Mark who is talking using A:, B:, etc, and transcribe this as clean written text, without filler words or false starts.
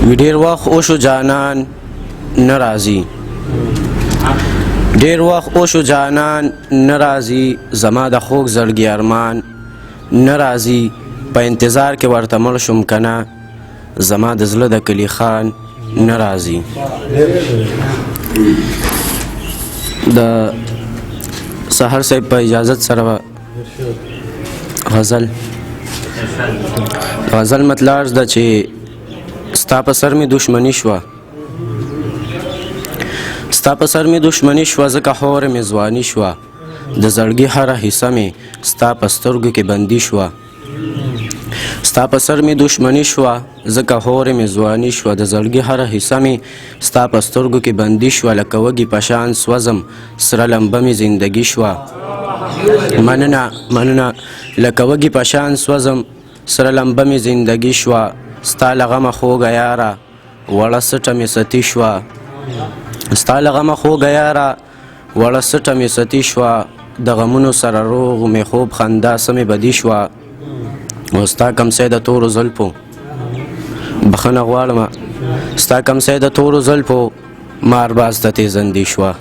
A: ډېر وخت وشو جانان نه راځي، ډېر وخت وشو جانان نه راځي، زما د خوږ زړګي ارمان نه راځي، په انتظار کې ورته مړ شم کنه، زما د زړه د کلي خان نه راځي. د سحر صاحب په اجازت سره غزل مطلب دا چې ستا په سر می دشمنی شوه، ستا په سر می دشمنی شوه، ځکه حور می ځواني شوه، د زړګي هره حصه می ستا په سترګو کې بندي شوه، ستا په سر می دشمنی شوه، ځکه حور می ځواني شوه، د زړګي هره حصه می ستا په سترګو کې بندي شوه، لکه وږي په شان سوځم سره لمبه می زندګي شوه. مننه لکه وږي په شان سوځم سره لمبه می زندګي شوه، ستا له غمه خوږه یاره وړه سټه می ستی شوه، ستا له غمه خوږه یاره وړه سټه می ستی شوه، د غمونو سره روغ می خوب خندا سمې بدي شوه، او ستا کمسی د تورو زلفو بخښنه غواړمه، ستا کمسی د تورو زلفو ما ارباز ته تېزندي شوه.